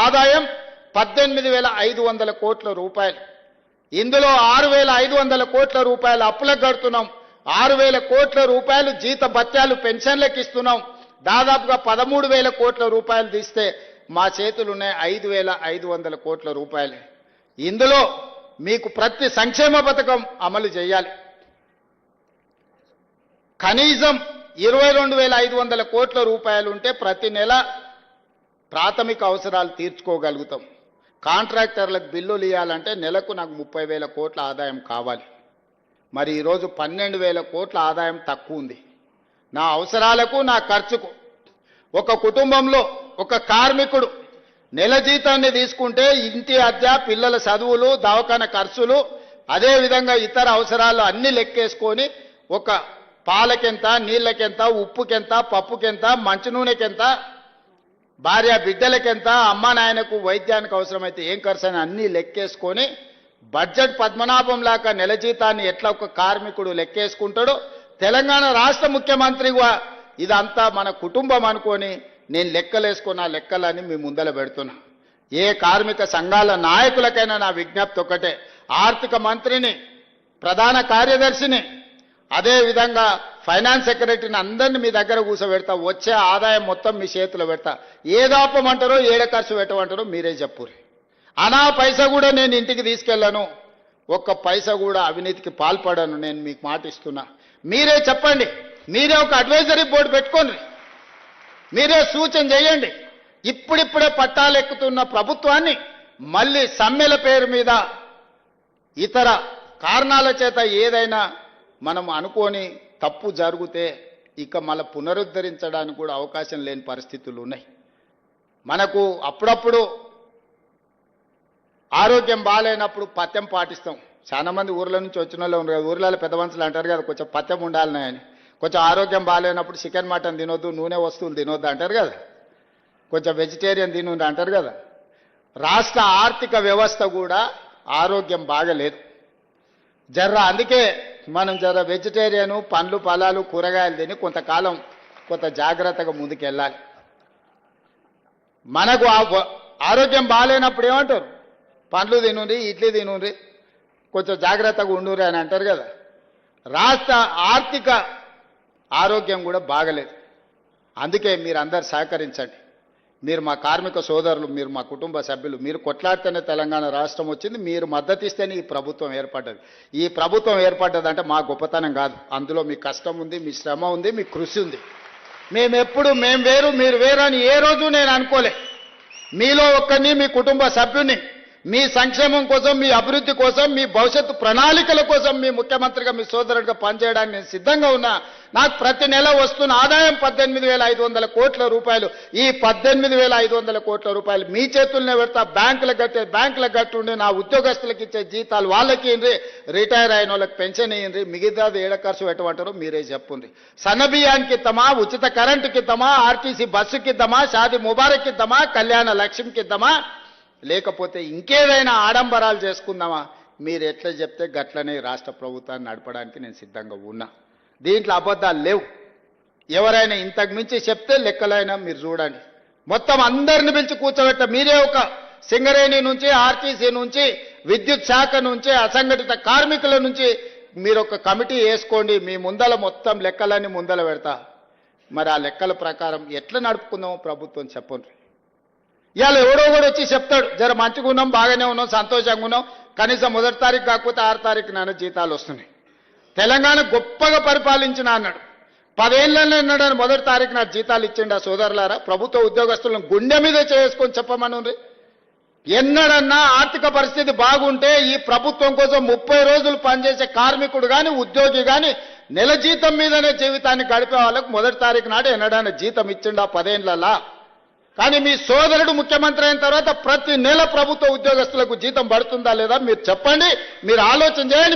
ఆదాయం 18,500 కోట్ల రూపాయలు. ఇందులో 6,500 కోట్ల రూపాయలు అప్పులకు కడుతున్నాం. 6,000 కోట్ల రూపాయలు జీత భత్యాలు పెన్షన్లకు ఇస్తున్నాం. దాదాపుగా 13,000 కోట్ల రూపాయలు తీస్తే మా చేతులు ఉన్నాయి 5,500 కోట్ల రూపాయలు. ఇందులో మీకు ప్రతి సంక్షేమ పథకం అమలు చేయాలి. కనీసం 22,500 కోట్ల రూపాయలు ఉంటే ప్రతి నెల ప్రాథమిక అవసరాలు తీర్చుకోగలుగుతాం. కాంట్రాక్టర్లకు బిల్లులు ఇవ్వాలంటే నెలకు నాకు 30,000 కోట్ల ఆదాయం కావాలి. మరి ఈరోజు 12,000 కోట్ల ఆదాయం తక్కువ ఉంది. నా అవసరాలకు నా ఖర్చుకు ఒక కుటుంబంలో ఒక కార్మికుడు నెల జీతాన్ని తీసుకుంటే ఇంటి అద్దె, పిల్లల చదువులు, దవాఖాన ఖర్చులు, అదేవిధంగా ఇతర అవసరాలు అన్ని లెక్కేసుకొని ఒక పాలకెంత, నీళ్ళకెంత, ఉప్పుకెంత, పప్పుకెంత, మంచి నూనెకెంత, భార్య బిడ్డలకెంత, అమ్మా నాయనకు వైద్యానికి అవసరమైతే ఏం ఖర్చు అని అన్నీ లెక్కేసుకొని బడ్జెట్ పద్మనాభం లాగా నెల జీతాన్ని ఎట్లా ఒక కార్మికుడు లెక్కేసుకుంటాడో తెలంగాణ రాష్ట్ర ముఖ్యమంత్రిగా ఇదంతా మన కుటుంబం అనుకొని నేను లెక్కలేసుకున్న లెక్కలని మీ ముందల పెడుతున్నా. ఏ కార్మిక సంఘాల నాయకులకైనా నా విజ్ఞప్తి ఒకటే, ఆర్థిక మంత్రిని, ప్రధాన కార్యదర్శిని, అదేవిధంగా ఫైనాన్స్ సెక్రటరీని అందరినీ మీ దగ్గర కూర్చోబెడతా. వచ్చే ఆదాయం మొత్తం మీ చేతిలో పెడతా. ఏదాపమంటారో ఏడ ఖర్చు పెట్టమంటారో మీరే చెప్పుర్రి. అనా పైసా కూడా నేను ఇంటికి తీసుకెళ్ళను, ఒక్క పైసా కూడా అవినీతికి పాల్పడను. నేను మీకు మాట ఇస్తున్నా. మీరే చెప్పండి. మీరే ఒక అడ్వైజరీ బోర్డు పెట్టుకోండి. మీరే సూచన చేయండి. ఇప్పుడిప్పుడే పట్టాలెక్కుతున్న ప్రభుత్వాన్ని మళ్ళీ సమ్మెల పేరు మీద ఇతర కారణాల చేత ఏదైనా మనం అనుకోని తప్పు జరిగితే ఇక మళ్ళీ పునరుద్ధరించడానికి కూడా అవకాశం లేని పరిస్థితులు ఉన్నాయి. మనకు అప్పుడప్పుడు ఆరోగ్యం బాగాలేనప్పుడు పథ్యం పాటిస్తాం. చాలా మంది ఊర్ల నుంచి వచ్చిన వాళ్ళు ఉన్నారు కదా, ఊర్లలో పెద్ద మనుషులు అంటారు కదా, కొంచెం పథ్యం ఉండాలని అని. కొంచెం ఆరోగ్యం బాగాలేనప్పుడు చికెన్ మటన్ తినొద్దు, నూనె వస్తువులు తినొద్దు అంటారు కదా, కొంచెం వెజిటేరియన్ తినొద్దు అంటారు కదా. రాష్ట్ర ఆర్థిక వ్యవస్థ కూడా ఆరోగ్యం బాగలేదు అందుకే మనం వెజిటేరియను, పండ్లు ఫలాలు కూరగాయలు తిని కొంతకాలం కొంత జాగ్రత్తగా ముందుకెళ్ళాలి. మనకు ఆరోగ్యం బాగాలేనప్పుడు ఏమంటారు, పండ్లు తినుండ్రి, ఇడ్లీ తినుండ్రి, కొంచెం జాగ్రత్తగా ఉండుర్రి అని అంటారు కదా. రాష్ట్ర ఆర్థిక ఆరోగ్యం కూడా బాగలేదు. అందుకే మీరందరూ సహకరించండి. మీరు మా కార్మిక సోదరులు, మీరు మా కుటుంబ సభ్యులు, మీరు కొట్లాడితేనే తెలంగాణ రాష్ట్రం వచ్చింది. మీరు మద్దతు ఇస్తేనే ఈ ప్రభుత్వం ఏర్పడ్డది. ఈ ప్రభుత్వం ఏర్పడ్డదంటే మా గొప్పతనం కాదు, అందులో మీ కష్టం ఉంది, మీ శ్రమ ఉంది, మీ కృషి ఉంది. మేము వేరు మీరు వేరు అని ఏ రోజు నేను అనుకోలే. మీలో ఒక్కరిని, మీ కుటుంబ సభ్యుని, మీ సంక్షేమం కోసం, మీ అభివృద్ధి కోసం, మీ భవిష్యత్తు ప్రణాళికల కోసం మీ ముఖ్యమంత్రిగా, మీ సోదరుడిగా పనిచేయడానికి నేను సిద్ధంగా ఉన్నా. నాకు ప్రతి నెల వస్తున్న ఆదాయం 18,500 కోట్ల రూపాయలు. ఈ 18,500 కోట్ల రూపాయలు మీ చేతుల్నే పెడతా. బ్యాంకులకు కట్టుండి నా ఉద్యోగస్తులకు ఇచ్చే జీతాలు వాళ్ళకి ఇవ్వండి, రిటైర్ అయిన వాళ్ళకి పెన్షన్ ఇవ్వండి, మిగతాది ఏడ ఖర్చు పెట్టమంటారో మీరే చెప్పుండ్రి. సన్నబియ్యానికి ఇద్దామా, ఉచిత కరెంటుకి ఇద్దామా, ఆర్టీసీ బస్సుకి ఇద్దామా, షాదీ ముబారక్ ఇద్దామా, కళ్యాణ లక్ష్మికి ఇద్దామా, లేకపోతే ఇంకేదైనా ఆడంబరాలు చేసుకుందామా, మీరు ఎట్లా చెప్తే గట్లనే రాష్ట్ర ప్రభుత్వాన్ని నడపడానికి నేను సిద్ధంగా ఉన్నా. దీంట్లో అబద్ధాలు లేవు. ఎవరైనా ఇంతకు మించి చెప్తే లెక్కలైనా మీరు చూడండి. మొత్తం అందరిని పిలిచి కూర్చోబెట్ట. మీరే ఒక సింగరేణి నుంచి, ఆర్టీసీ నుంచి, విద్యుత్ శాఖ నుంచి, అసంఘటిత కార్మికుల నుంచి మీరు ఒక కమిటీ వేసుకోండి. మీ ముందల మొత్తం లెక్కలన్నీ ముందల పెడతా. మరి ఆ లెక్కల ప్రకారం ఎట్లా నడుపుకుందామో ప్రభుత్వం చెప్పండి. ఇవాళ ఎవడో కూడా వచ్చి చెప్తాడు, జర మంచిగా ఉన్నాం, బాగానే ఉన్నాం, సంతోషంగా ఉన్నాం, కనీసం 1వ తారీఖు కాకపోతే 6వ తారీఖు నాన్న జీతాలు వస్తున్నాయి, తెలంగాణ గొప్పగా పరిపాలించిన అన్నాడు. 10 ఏళ్ళలో అన్నాడని 1వ తారీఖు నాకు జీతాలు ఇచ్చిండు. ఆ సోదరులారా, ప్రభుత్వ ఉద్యోగస్తులను గుండె మీద చేసుకొని చెప్పమని. ఎన్నడన్నా ఆర్థిక పరిస్థితి బాగుంటే ఈ ప్రభుత్వం కోసం 30 రోజులు పనిచేసే కార్మికుడు కానీ, ఉద్యోగి కానీ నెల జీతం మీదనే జీవితాన్ని గడిపే వాళ్ళకు 1వ తారీఖు నాడు ఎన్నడన్నా జీతం ఇచ్చిండు ఆ 10 ఏళ్ళలా. కానీ మీ సోదరుడు ముఖ్యమంత్రి అయిన తర్వాత ప్రతి నెల ప్రభుత్వ ఉద్యోగస్తులకు జీతం పడుతుందా లేదా మీరు చెప్పండి. మీరు ఆలోచన చేయండి.